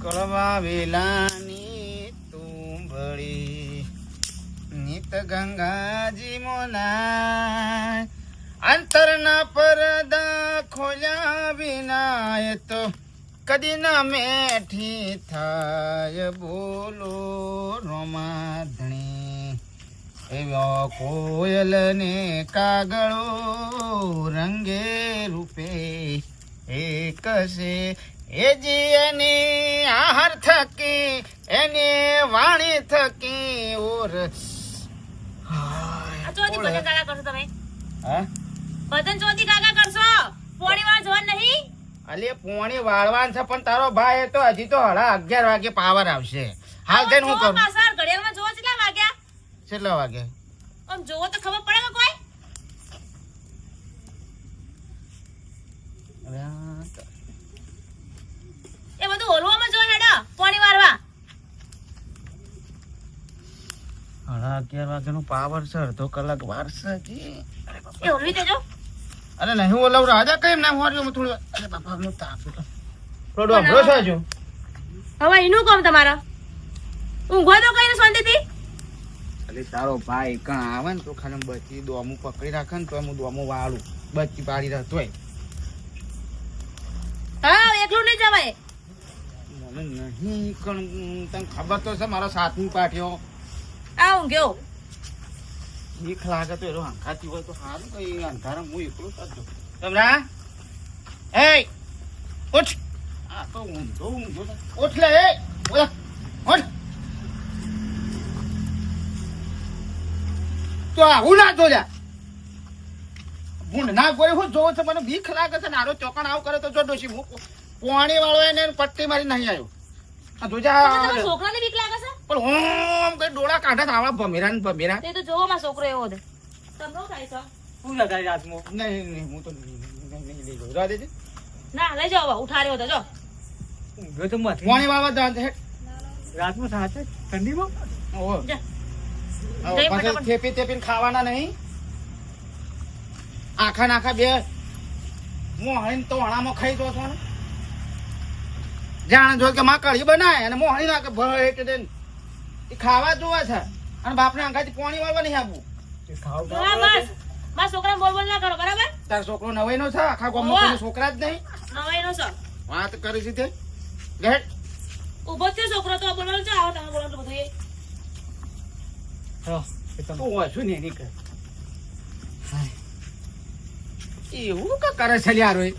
કળવા વેલાની તુંબળી નિત ગંગાજી મોના અંતરના પડદા ખોલ્યા વિના એ તો કદી ના મેઠી થાય બોલો રોમાધણી એવો કોયલ ને કાગળો રંગે રૂપે એક છે એ જી એની આહાર થકી એને વાણી થકી ઓર આ ચોથી ભજન કાકા કરશો તમે? હા ભજન ચોથી કાકા કરશો? પોણી વાર જોવાનું નહીં? અલે પોણી વાળવાન છે પણ તારો ભાઈ તો હજી તો 11:30 વાગે પાવર આવશે. હાલ જઈને હું કરું? પાછળ ઘડિયાળમાં જોવો કેટલા વાગ્યા? કેટલા વાગે? આમ જોવો તો ખબર પડે કે કોઈ? એ બધું ઓલવામાં જો હેડા પોણી વારવા. 11:30 વાગ્યાનો પાવર છે. અડધો કલાક વાર છે જી. એ ઓલવી દેજો. અરે નહીં ઓલવ રાજા કેમ ના હોર્યો હું થોડું. અરે બાપા નો તાપ થોડો અભરો છે જો. હવે એનું કામ તમારા ઊંઘો તો કઈ શાંતિથી. અરે તારો ભાઈ કાં આવે ને તો ખાલી બચી દોમું પકડી રાખે ને તો હું દોમું વાળું બચી પાડી રહેતો હોય. હા એકલું નહીં જવાય. મને નહીં તને ખબર તો છે મારો સાતમી પાઠ્યો આ ઊંઘ્યો. ભીખ લાગે તો એનો હંકાતી હોય તો સારું કઈ અંધારા હું એકલું કરજો. તમરા એ ઉઠ. આ તો ઊંધો ઉઠ લે. એ ઓલા ઉઠ. તો આવું ના જો લ્યા ભૂંડ ના ગોળે હું જોઉં છું. મને ભીખ લાગે છે ને આરો ચોકણ આવું કરે તો જો ડોશી હું પોણી વાળો એને પટ્ટી મારી નહીં આવ્યો. આ જોજા તમારા છોકરાને બીક લાગે છે? પણ હું કઈ ડોળા કાઢા થાવા ભમેરા ને ભમેરા. તે તો જોવો માં છોકરો એવો છે. તમે શું ખાઈ છો? શું લગાવી રાતમાં? નહીં હું તો નહીં લઈ જાઉં. રા દેજે. ના લઈ જાઓ ઉઠાડ્યો તો જો. ઊંઘ્યો તો મત. પોણી વાળવા જાણ છે. રાતમાં સાચે ઠંડીમાં ઓહો જા. હવે પાછળ થેપી થેપીને ખાવાના નહીં. આખા નાખા બે મોહણી તો વણામાં ખાઈ દો છો ને. જાણે જો કે માં કઢી બનાય અને મોહણી નાખે ભરે કે દે એ ખાવા જોવા છે અને બાપને અંગાથી પોણી વાળવા નહીં આપવું. હા બસ બસ છોકરા બોલ બોલ ના કરો બરાબર. તાર છોકરો નવાઈનો છે આખા ગામમાં કોઈ છોકરા જ નહીં. નવાઈનો છો વાત કરી છે તે ગેટ ઉભો થયો છોકરો તો બોલવાનું છે. આવો તમે બોલવાનું બધું તું હોય શું ને એની કર એવું કા કરે છે યાર ઓય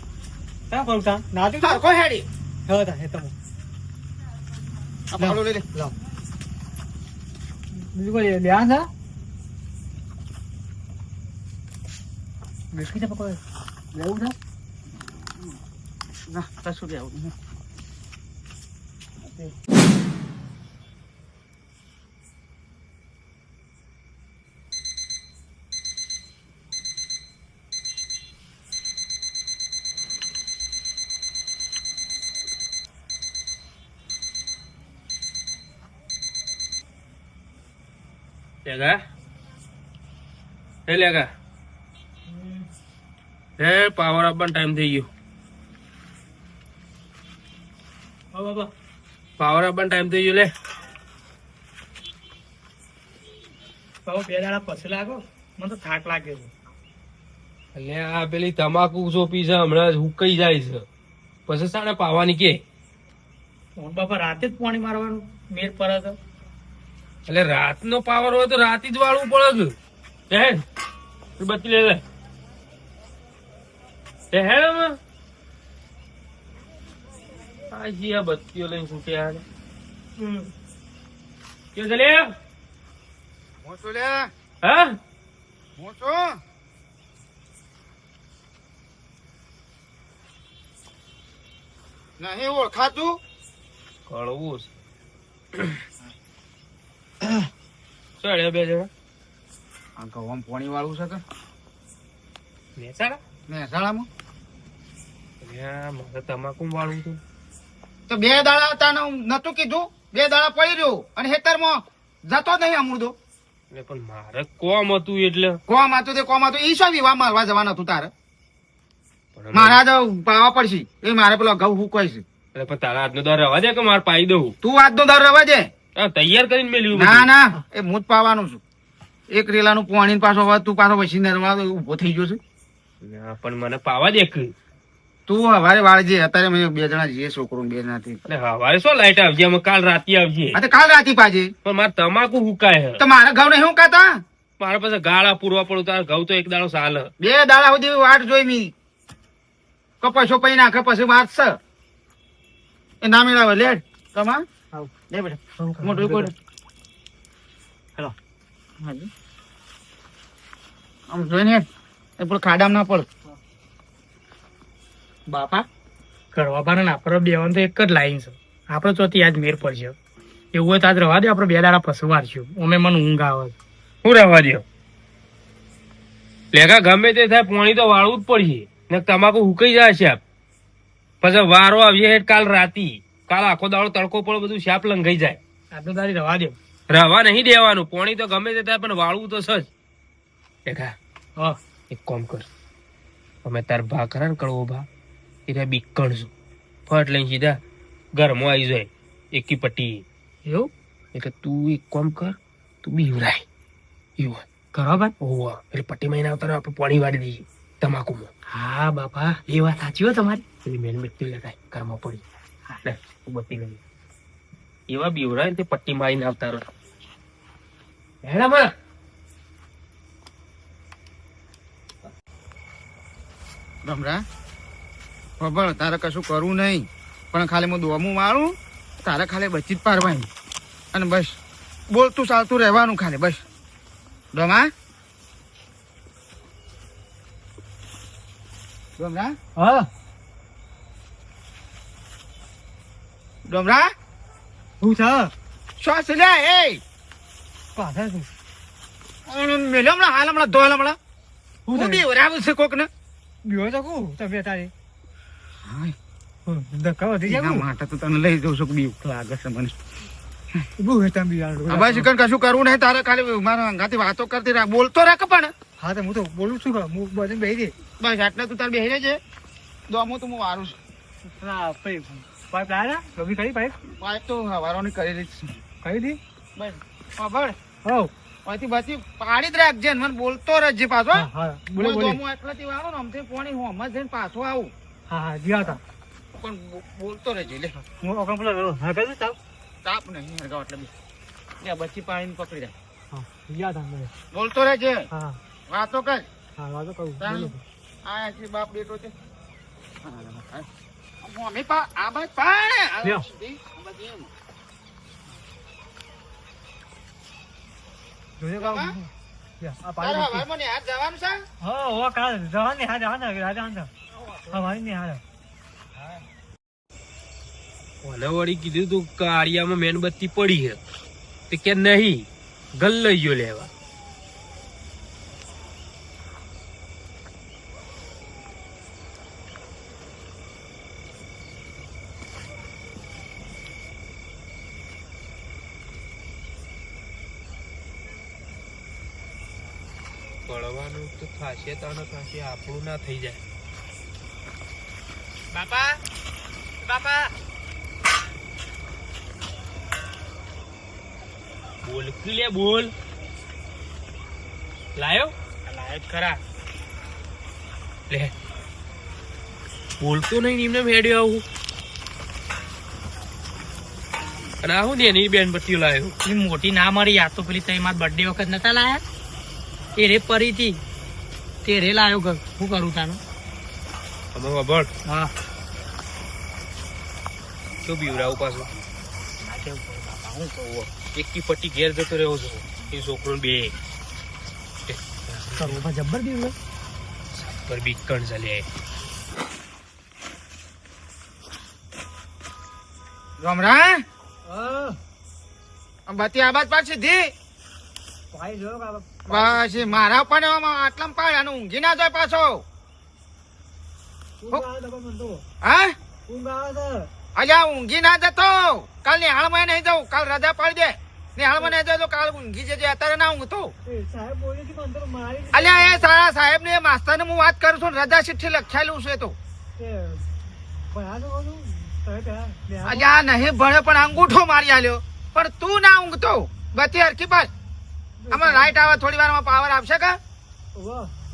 ક્યાં પડતા નાતી તાર કોઈ હેડી હવે તા હે તમે આ પાડો લઈ લે. લાવ બીજું કોઈ લ્યા છે બેસકી પકો લેવું છે ના તાર શું લેવું લેગા લેગા હે પાવર આપવાનો ટાઈમ થઈ ગયો. બાબા પાવર આપવાનો ટાઈમ થઈ ગયો. લે બાબા 2 દાડા પછી લાગો મને તો થાક લાગે છે. એટલે આ પેલી તમાકુ સોપી છે હમણાં હુકાઈ જાય છે પછી સાને પાવાની કે હું બાપા રાતે જ પાણી મારવાનું મેર પર હતો. એટલે રાતનો પાવર હોય તો રાતે જ વાળવું પડે કે હે તું બત્તી લે લે હે આ જી આ બત્તીઓ લઈને છૂટ્યા કે ચલે હું તો લે હા હું તો નહીં ઓળખાતું. કળવું છે બે જણા આ ગવામ પોણી વાળું છે કે બેસાડા મહેસાણામાં મારે તમાકુ વાળું હતું તો 2 દાડા હતા નતું કીધું. 2 દાડા પડી રહ્યું અને ખેતરમાં જતો જ નહીં અમૂર્દો. એટલે પણ મારે કોમ હતું એટલે કોમ હતું તે કોમ હતું ઈ શું વિવાહ મારવા જવાનું હતું તારે? મારા તો પાવા પડશે એ મારે પેલો ઘઉં હુકવાય છે. એટલે પણ તારા હાથનો દાર રવા દે કે મારે પાઈ દઉં. તું આજનો દર રવા દે. હા, તૈયાર કરીને મેલ્યું ના બધું. ના એ હું જ પાવાનું છું. એક રેલાનું પાણી પાછો હવે તું પાછો વસીને ઉભો થઈ ગયો છું. ના, પણ મને પાવા દે કે. તું હવારે વાળજે. અત્યારે અમે 2 જણા જઈએ, છોકરો 2 જણાથી. એટલે હવારે શું લાઈટ આવજે, અમે કાલ રાતે આવજે. આ તો કાલ રાતી પાજે. પણ મારે તમાકુ હુકાય હે. તો મારા ઘઉં નહીં કાતા. મારા પાસે ગાળા પૂરવા પડું, તારા ઘઉં તો એક દાડો સાલ હે. 2 દાડા સુધી વાટ જોઈ મી. કપાસો પૈ નાખે પછી વાત છે એ ના મેળાવે. લેડ કમા આવ. લે બેટા મોટું કોઈ હેલો આમ જોઈને હેડ. એ પેલું ખાડામાં ના પડ. બાપા કરવા બાર આપડે બેવાનું તો એક જ લાઈન છે. આપડે ચોથી આજ મેર પડશે. એવું હોય તો આજ રવા દે, આપડે 2 દાડા પછી વારશું. અમે મને ઊંઘ આવે. હું રહેવા દો લેખા, ગમે તે થાય પાણી તો વાળવું જ પડશે ને. તમાકુ હુકાઈ જાય છે. પછી વારો આવીએ હેઠ કાલ રાતી. કાલ આખો દાડો તડકો પડે, બધું શાપ લંઘાઈ જાય. આજનો દાડી રવા દે. રવા નહીં દેવાનું. પાણી તો ગમે તે થાય પણ વાળવું તો સજ. લેખા, હા એક કામ કર, અમે તાર ભા ખરા ને કડવો ભા, એ બીકણ છું. ફટ લઈને સીધા ઘરમાં આવી જાય એકી પટ્ટી. એવું એટલે તું એક કામ કર, તું બીવરાય એવું કરવા બાર. ઓવા એટલે પટ્ટી મહિના આવતા આપણે પાણી વાળી દઈએ તમાકુમાં. હા બાપા એ વાત સાચી હો તમારી. પેલી મેન બત્તી લગાય ઘરમાં પડી. લે તું બત્તી લઈ એવા બીવરાય ને તે પટ્ટી મારીને આવતા રહો. હેડામાં રમરા ખબર તારે કશું કરવું નહીં, પણ ખાલી હું દોમું મારું. તારે ખાલી બચી જ પાડવાની અને બસ બોલતું ચાલતું રહેવાનું ખાલી બસ. ડોમા ડોમરા હા ડોમરા શું છે? શ્વાસ લે. એ પાછળ શું? મેલ્યો હમણાં હાલ હમણાં ધોલ હમણાં શું હું થયું? બેવરાવું છે કોક ને. બીવો તો કહું તમે તારી હાય, ધક્કા વધી એના જાય. માટે તો તને લઈ જઉં છું કે બીક લાગે છે મને. બહુ તમે બિયારણ. હવે શિકન કશું કરવું નહીં. તારે ખાલી મારા અંગાથી વાતો કરતી રાખ, બોલતો રાખ. પણ હા તો હું તો બોલું છું કે હું બધું બેહી દે. બસ આટલે તું તાર બેહી રહેજે. દોમું તો હું વારું છું. પાઇપ લાયા રવિ કરી પાઇપ પાઇપ તો હવારોની કરેલી જ છે. કરી દી. બસ ખબર હો પછી પછી પાડી જ રાખજે ને મને બોલતો રહેજે પાછો. હા હા બોલે હું બોલે. દોમું એટલાથી વાળો ને આમથી પોણી હું હમણાં જઈને પાછો આવું. હા હા જ્યાં હતા પણ બોલતો રહેજે. લે હું ઓકમ પેલો હા કહ્યું તાવ. તાપ નહીં હરગાવ એટલે બી લે બચી પાણીને પકડી રાખ. હા જ્યાં હતા મને. બોલતો રહેજે. હા વાતો કર. હા વાતો કહું. તાણ. બોલો. આ છે બાપ બેટો છે. મમ્મી પા આ બાજ પાણે લ્યો. જોજો કામ. બાબા? લ્યો, આ તારે પાણી હવારમાં નિહાળ જવાનું છે? હા ઓ કાલ જવાની હા જવાના હા મારી નહીં હાલ. મને વળી કીધું તું કાળિયામાં મેનબત્તી પડી છે તે કે નહીં ગલ લઈ ગયો લેવા. પડવાનું તો થશે તાને થશે, આપણું ના થઈ જાય. બાપા બાપા બોલ લે બોલ. લાયો લાયક ખરા. લે બોલતો નહીં એમને મેળ્યો આવું. અને આવું ને એની બેન બત્તી લાયો. એ મોટી ના મળી યાદ તો પેલી તઈ માર બર્થડે વખત નતા લાયા એ રે પરી હતી તે રે લાયો ઘર. શું કરું તાનું? અમે વભળ હા તો બીવરાવું પાછું. હું કહું એકી પટ્ટી ઘેર જતો રહ્યો છો એ છોકરો બે કરું જબ્બર દીવ પર બીકણ ચાલે. રમરા બત્તી આ બાજ પાછી ધી. ભાઈ જો બસ એ મારા પણ આટલામાં પાડ અને ઊંઘી ના જાય પાછો. હા અલ્યા ઊંઘી ના જતો. કાલ નિહાળમાં નહીં જવું. કાલ રજા પાડી દે. નિહાળમાં નહીં જતો કાલ ઊંઘી જજે. અત્યારે ના ઊંઘતો. અલ્યા એ સારા સાહેબ ને માસ્તર ને હું વાત કરું છું. રજા ચિઠ્ઠી લખાયેલું છે તો અજા નહીં ભણે પણ અંગૂઠો મારી આલ્યો પણ તું ના ઊંઘતો બધી હરખી પર આમાં લાઈટ આવે થોડી વારમાં પાવર આવશે કા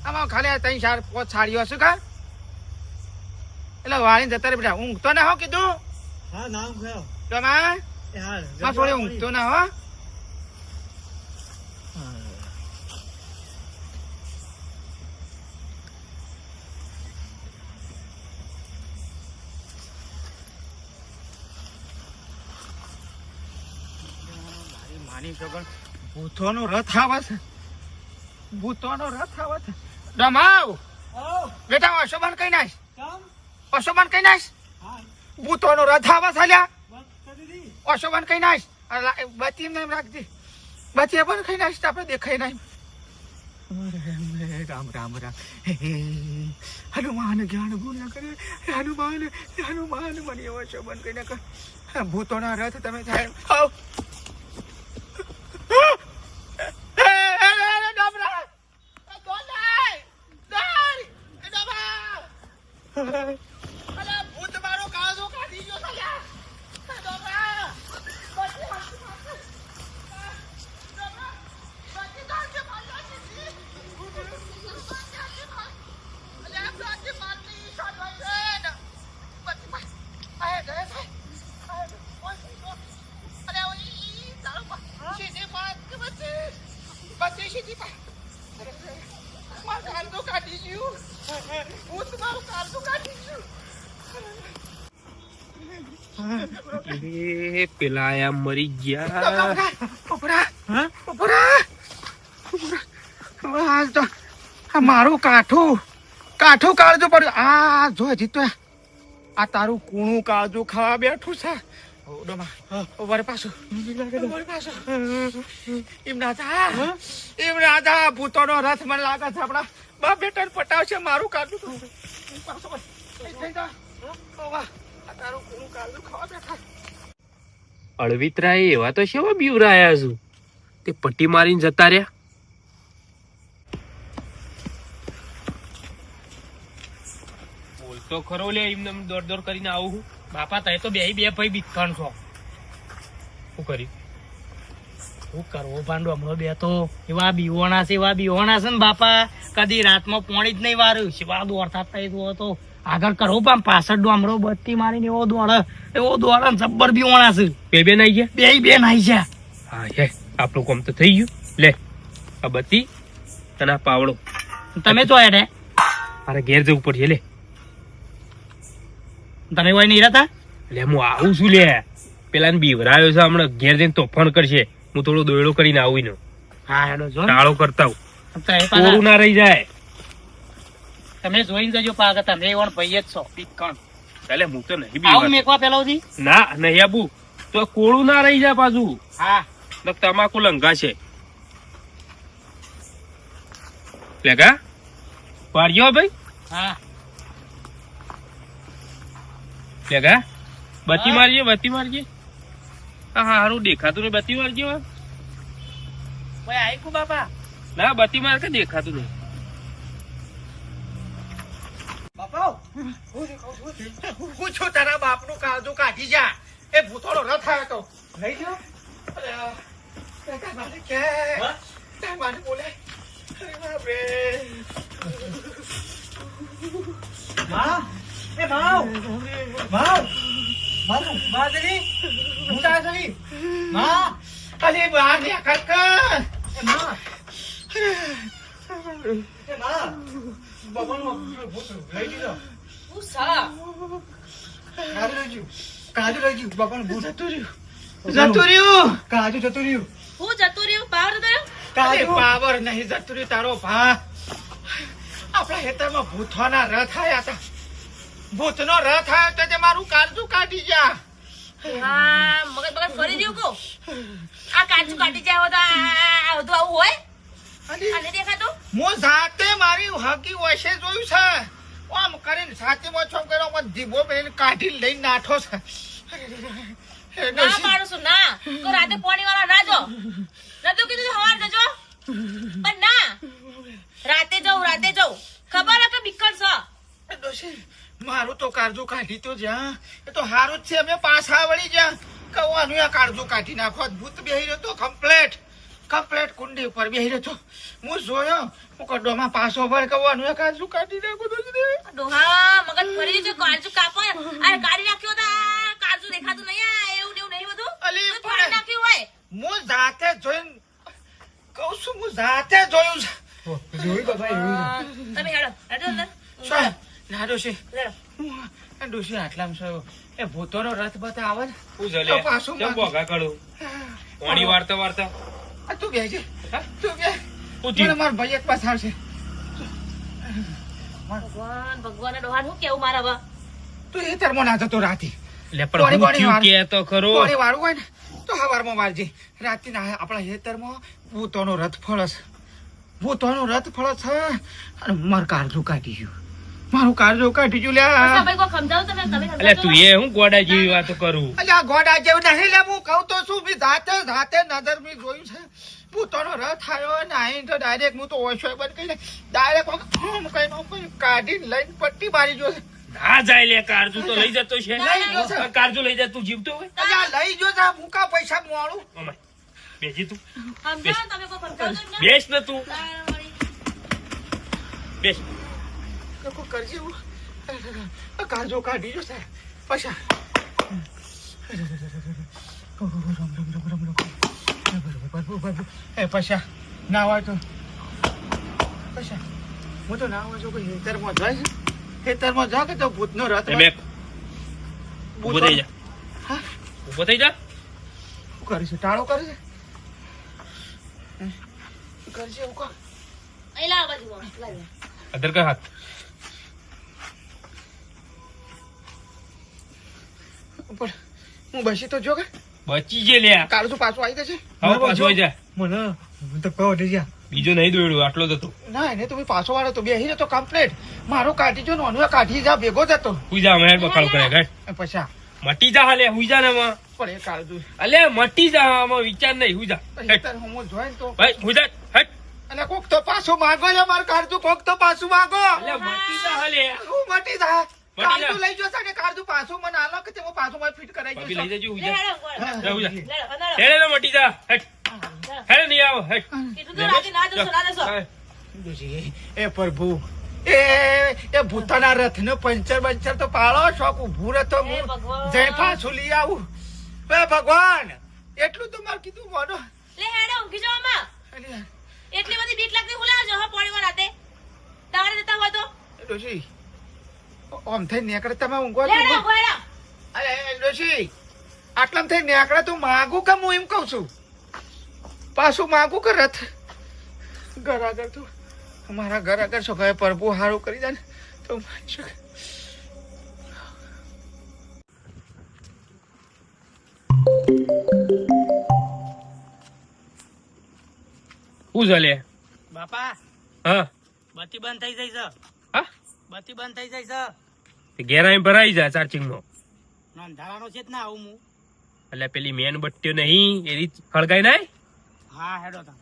આમાં ખાલી 3-4-5 સાડીઓ હશે કા એટલે વાળીને જતા રે બેટા ઊંઘતો ના હો કીધું તમારે થોડી ઊંઘતો ના હો ભૂતોનો રથ આવે છે ભૂતોનો રથ આવે છે ડમાવ બેટા અશોભન કઈ નાખ અશોભન કઈ નાખ ભૂતોનો રથ આવે છે લ્યા અશોભન કઈ નાખ બતી એમ રાખજે બતી પણ કઈ નાખ આપણે દેખાય નહીં રામ રામ રામ હનુમાન જ્ઞાન ગુણ કરે હનુમાન હનુમાન મને એવો શોભન કઈ નાખ ભૂતોના રથ તમે થાય આવ ભૂત મારો કાળો કાઢી ગયો પેલા આયા મરી ગયા મારું કાઠું કાળજું પડ્યું આ જો હજી તો આ તારું કૂણું કાળજું ખાવા બેઠું છે પાછું એમ ના જા ભૂતોનો રથ મને લાગે છે આપડા બાપ બેટા પટાવશે મારું કાળજું તારું કૂણું કાળજું ખાવા બેઠા અળવિતરા એવા તો શેવા બીવરાયા છું તે પટ્ટી મારીને જતા રહ્યા બોલતો ખરો લે એમને દોડ કરીને આવું હું બાપા તમે તો બે ભાઈ બીકણ છો શું કર્યું શું કરવો ભાંડો હમણાં બે તો એવા બીવોણા છે ને બાપા કદી રાતમાં પોણી જ નહીં વાર્યું સેવા દોડતા થાય તો આગળ કરો પણ પાછળ ડોમરો બત્તી મારીને એવો દોડે જબ્બર બીવોણા છે બે નાઈ ગયા બે નાઈ ગયા હા હે આપણું કામ તો થઈ ગયું લે આ બત્તી તને આ પાવડો તમે તો હેડે મારે ઘેર જવું પડશે લે તમે કોઈ નહીં રહેતા લે હું આવું છું લે પેલા ને બીવરાયો છે હમણાં ઘેર જઈને તોફાન કરશે હું થોડો દોયડો કરીને આવું ને હા હેડો જો ટાળો કરતા હું ના રહી જાય તમે જોઈને જજો પાછા તમે એવણ ભાઈ જ છો બીકણ ચાલે હું તો નહીં આવું મેકવા પેલા સુધી ના નહીં આબુ તો કોળું ના રહી જાય પાછું હા તમાકુ લંઘા છે લેગા પાડ્યો ભાઈ હા લેગા બત્તી મારજે હા હારું દેખાતું નહીં બત્તી મારજે ભાઈ આઈકુ બાપા ના બત્તી માર કે દેખાતું નહીં હું છું તારા બાપનું કાળજું કાઢી જા એ ભૂતોળો રથ આવ્યો તો લઈ લો બોલે પાવર નહીં જતું રહ્યું તારો ભા આપણા ખેતરમાં ભૂતોના રથ આયા હતા ભૂતનો રથ આવ્યો તો તે મારું કાળજું કાઢી જા હા મગજ ફરી ગયું કો આ કાચું કાઢી જાય તો બધું આવું હોય અને દેખાતું હું જાતે મારી હકી વશે જોયું છે આમ કરીને સાચે મોછો કર્યો મને જીભો બેન કાઢી લઈને નાઠો છે ના પાડું છું ના તો રાતે પાણી વાળા ના જો નતું કીધું સવાર જજો પણ ના રાતે જાઉં ખબર હે કે બીકણ છે મારું તો કાળજું કાઢી તો જ્યાં એ તો હારું જ છે અમે પાછા વળી જ્યાં કવાનું આ કાળજું કાઢી નાખો ભૂત બેહી રહ્યો તો કમ્પ્લેટ કુંડી ઉપર બેહી રહ્યો તો હું જોયો હું કડોમાં પાછો ભર કવાનું આ કાળજું કાઢી નાખો તો ડોહા મગજ ફરી છે કાળજુ કાપો અરે કાઢી નાખ્યો તા કાળજુ દેખાતું નહીં આ એવું નહીં બધું અલી તો કાઢી નાખ્યું હોય હું જાતે જોઈને કહું છું હું જાતે જોયું છે તમે હેડો અંદર શું ના ડોશી હેડો ડોશી આટલામાં છો એ ભૂતોનો રથ બતા આવે ને હું જલે તો પાછું કેમ બોગા કરું પાણી વાર્તા આ તું બેસજે તું બે હું થયું? મને માર ભાઈ એક પાસ આવશે ભગવાન ડોહા શું કેવું મારા બા તું એ તરમો ના જતો રાતી લે પાણી પણ હું પાણી થયું વાર. કે તો ખરો કોણે વાળું હોય ને તો હવારમાં મારજે રાતી ના આપણા હેતરમાં ભૂતોનો રથ ફળસ છે અને મારું કાળજું કાઢી ગયું લ્યા તમે કોઈ સમજાવો તમે એટલે તું એ હું ગોડા જેવી વાતો કરું અલ્યા ગોડા જેવું નહીં લે હું કહું તો શું બી જાતે નજર મી જોયું છે ભૂતોનો રથ આવ્યો ને આઈ તો ડાયરેક્ટ હું તો ઓછો બંધ કરીને ડાયરેક્ટ કાઢીને લઈને પટ્ટી મારી જો છે ના જાય લે કારજુ તો લઈ જતો છે લઈ ગયો છે. કારજુ લઈ જા તું જીવતો હોય અલ્યા લઈ જો જા મૂકા પૈસા મોડું અમાય બેજી તું સમજાવો તમે કોઈ સમજાવો ને બેસ ને તું બેસ લોકો કરજે હું કાળજો કાઢી જો સાહેબ પૈસા પૈસા ના હોય તો પૈસા હું તો ના હોય તો કોઈ હેતરમાં જાય છે હેતરમાં જા કે તો ભૂતનો રથ એ બેક ઉભો થઈ જા હા ઉભો થઈ જા શું કરે છે ટાળો કરે છે કરશે એવું કર અહીં લાવ બાજુમાં લાવ અધર કા હાથ પણ હું બસી તો જો કે બચી જે લે કાળજું પાછું આવી જશે હવે પાછો આઈ જા મને તો કહો જા બીજો નહીં દોડ્યો આટલો જ હતો ના એને તો પાછો વાળો તો બેહી તો કમ્પ્લીટ મારો કાઢી જો નોનો કાઢી જા ભેગો જતો હુઈ જા મેર બકાળો કરે ગાય પૈસા મટી જા હાલે હુઈ જા ને માં પણ એ કાળજું અલે મટી જા આમાં વિચાર નહીં હુઈ જા હેટ. હું જોઈ તો ભાઈ હુઈ જા હટ અને કોક તો પાછું માંગો લે માર કાળજું કોક તો પાછું માંગો અલે મટી જા હાલે હું મટી જા જા. કાળજું લઈ જો સાને કાળજું પાછું મને આલો કે તે હું પાછું માં ફિટ કરાઈ ભાભી લઈ ગયો જજો હુઈ લે જા હેડો જા, હુઈ જા લે અંદર હેડે ને મટી જા હેટ હેડે નહીં આવો હેટ કીધું તો રાતે ના જશો ના જશો હા. એ પ્રભુ એ ભૂતાના રથ નો પંચર તો પાળો શોખ ઉભું રહેતો હે ભગવાન. જઈ પાછું લઈ આવું એ ભગવાન એટલું તો મારે કીધું મોનો લે હેડો ઊંઘી જાઓ માં એટલી બધી બીક લાગતી હું લાવજો હા પોણીમાં રાતે તમારે જતા હોય તો ડોશી આમ થઈ નીકળે તમે ઊંઘવા લે હેડો ઊંઘો હેડો અરે ડોશી આટલામાં થઈ નીકળે તું માગું કે હું એમ કઉ છું પાછું માગું કે રથ ઘર આગળ તું અમારા ઘર આગળ શું કહે પ્રભુ હારું કરી દે ને તો માની શકે હું ચાલે બાપા હા બત્તી બંધ થઈ જાય છે હા બત્તી બંધ થઈ જાય છે ઘેર આવીને ભરાઈ જાય ચાર્જિંગ નો નોંધાવાનો છે જ ના આવું હું એટલે પેલી મેન બટ્ટીઓ નહીં એ રીત ખળગાઈ નાય હા હેડો તા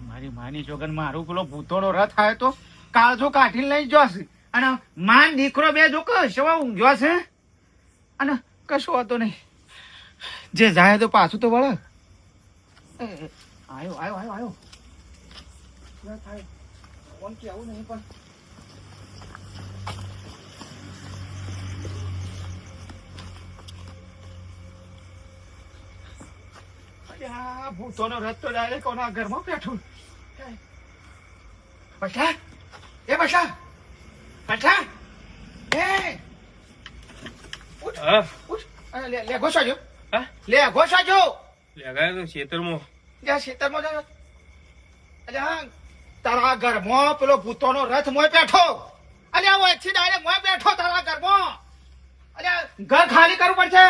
મારી માની જોગન મારું પેલો ભૂતોનો રથ આવ્યો તો કાળજો કાઢીને લઈ જોશે અને માન દીકરો બે જો કેવા ઊંઘ્યો છે અને કશું હતો નહીં જે જાય તો પાછું તો વળે આવ્યો રથ આવ્યો કોણ કે આવું નહીં પણ અલ્યા, ભૂતોનો રથ તો ડાયરેક્ટ કોના ઘરમાં બેઠું બટા એ બટા બટા એ ઉઠ હા ઉઠ અરે, લે ઘોસાજો હા લે ઘોસાજો લેગાય તો ખેતરમાં જ્યાં ખેતરમાં જાવ અલ્યા તારા ઘરમાં પેલો ભૂતોનો રથ મોય બેઠો અલ્યા હું એકથી ડાયરેક્ટ મોય બેઠો તારા ઘરમાં અલ્યા ઘર ખાલી કરવું પડશે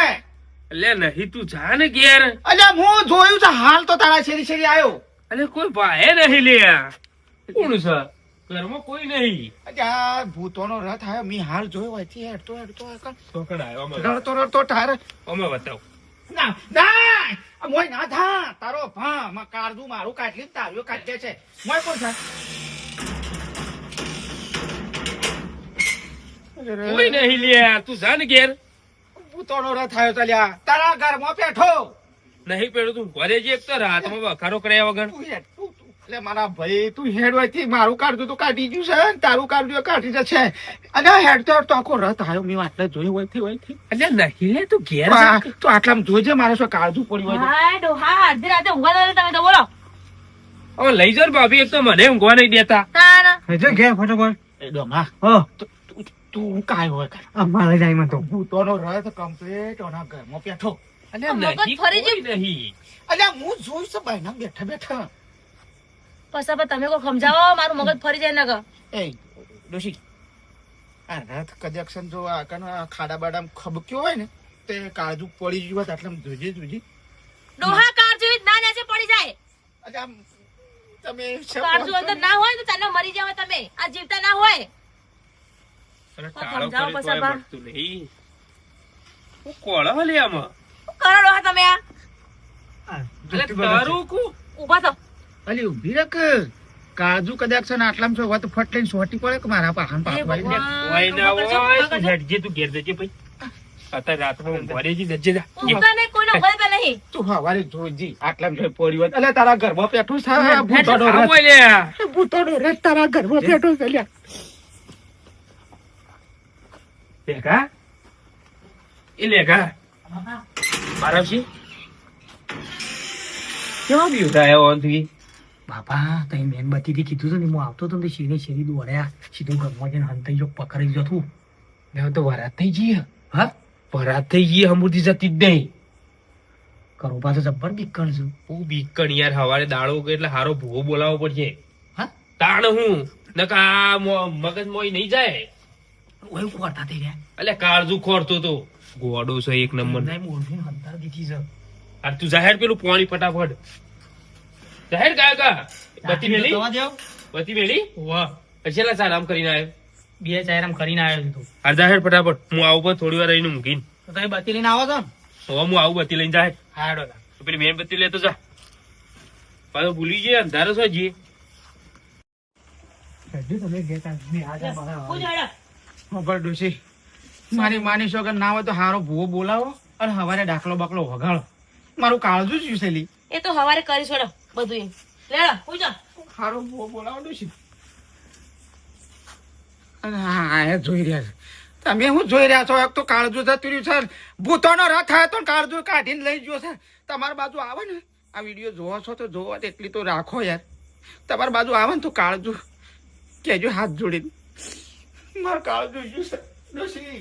એટલે નહીં તું જા ને ઘેર અલ્યા હું જોયું છે હાલ તો તારા શેરી આવ્યો અલે કોઈ ભાઈ નહીં લે કોણ છે ઘરમાં કોઈ નહીં અલ્યા ભૂતોનો રથ આવ્યો મી હાલ જોયો હોયથી હેડતો છોકરા આવ્યો અમે રડતો ઠાર અમે બતાવ ના ના મોય ના થા તારો ભા માં કાળજું મારું કાઢી તારું કાઢે છે મોય કોણ છે કોઈ નહીં લે તું જા ને ઘેર ભૂતોનો રથ આવ્યો ચાલ્યા તારા ઘરમાં બેઠો નહીં પેલું તું ઘરે જે એક તો રાતમાં વખારો કર્યા વગર તું હેડ, એટલે મારા ભાઈ તું હેડ હોય થી મારું કાઢતું તો કાઢી ગયું છે ને તારું કાઢ્યું કાઢી જશે અને હેડ તો આખો રથ આવ્યો મેં આટલે જોયું હોય થી એટલે નહીં લે તું ઘેર તો આટલામાં જોઈજે મારે શું કાળજું પડ્યું હોય હા ડોહા અડધી રાતે ઊંઘવા દો તમે તો બોલો હવે લઈ જાઓ ને ભાભી એક તો મને ઊંઘવા નહીં દેતા તાન તો ઘેર ફટાફટ એ ડોમા હા તું કાય હોય અમારે જાય માં તો ભૂતોનો રથ કમ્પ્લીટ ઓના ઘરમાં બેઠો એટલે મગજ નહીં ફરી કોઈ નહીં અલ્યા હું જોઈશ ભાઈ બેઠા બેઠા પછી પણ તમે કોઈ સમજાવો મારું મગજ ફરી જાય ને એ ડોશી આ રથ કજેક્શન જો આ કના ખાડા બાડા ખબક્યો હોય ને તે કાળજુ પડી ગયું હોય એટલે જોજે ડોહા કાર જેવી ના નાચે પડી જાય અલ્યા આમ તમે શું કાર જો અંદર ના હોય તો તને મરી જાવ તમે આ જીવતા ના હોય અને સમજાવો ટાળો પછી કરી બા. તોય મળતું નહીં હું કોળા લે આમાં કરો ડોહા તમે આ એટલે તારું કુ ઊભા થો અલી ઉભી રખ કાળજુ કજેક્શન આટલામાં છો હોય તો ફટ લઈને સોટી પડે કે મારા પાહન એ પાછવાડી દે ભગવાન. કોઈ ના ઊભા કરજો, હોય ઊભા તું કરજો. હેડજે તું ઘેર જજે ભાઈ અત્યારે રાતમાં ઊંઘવા દેજે જજે જા ઊંઘતા નહીં કોઈને ઊંઘતા નહીં તું હવારે જોઈજી આટલામાં જો પડ્યું હોય એટલે તારા ઘરમાં બેઠું છે ભૂતોનો આ રથ બોય લે ભૂતોનો રથ તારા ઘરમાં બેઠો છે અલ્યા લેખા એ લેખા મારાવશી કેવા બી ઉઠાયા ઓનથી બાપા તઈ મેનબત્તી થી કીધું હતું ને હું આવતો હતો ને શેરી શેરી દોડ્યા સીધું ઘરમાં જઈને હંતાઈ જો પકડી જતું મેં તો વરાત થઈ ગઈ હા વરાત થઈ ગઈ હમુરથી જતી જ નહીં કરો પાસે જબ્બર બીકણ છું હું બીકણ યાર હવારે દાડો કે એટલે હારો ભૂવો બોલાવવો પડશે હા તાણ હું નકા મગજ મોય નહીં જાય ઓય કરતા થઈ રહ્યા એટલે કાળજુ ખોરતો તો ગોડો છે એક નંબર નહીં મોઢું હંતાર દીધી છે આ તું જાહેર પેલું પાણી ફટાફટ જાહેર કાકા બત્તી મેલી દવા દેવ બત્તી મેલી વાહ છેલ્લા સાર આમ કરીને આવ્યો બે ચાર આમ કરીને આવ્યો છું આ જાહેર ફટાફટ હું આવું પર થોડી વાર રહીને મૂકીને તો તમે બત્તી લઈને આવો છો ને હવે હું આવું બત્તી લઈને જાહેર હા હેડો તો પેલી મેન બત્તી લેતો જા પાછો ભૂલી જઈએ અંધારો છો જઈએ તમે ગયા મેં આજે પૂછ હેડો ખબર ડોશી મારી માની છો કે ના હોય તો હારો ભૂવો બોલાવો અને હવારે દાખલો બાકલો વગાડો મારું કાળજું જ યુસેલી એ તો હવારે કરી છોડો બધું એમ લેડો પૂછો હારો ભૂવો બોલાવો ડોશી અને હા એ જોઈ રહ્યા છે તમે હું જોઈ રહ્યા છો એક તો કાળજું જતું રહ્યું છે ભૂતોનો રથ આવ્યો તો કાળજું કાઢીને લઈ ગયો છે તમારી બાજુ આવે ને આ વિડીયો જોવો છો તો જોવો એટલી તો રાખો યાર તમારી બાજુ આવે ને તો કાળજું કહેજો હાથ જોડીને મારું કાળજું ગયું છે ડોશી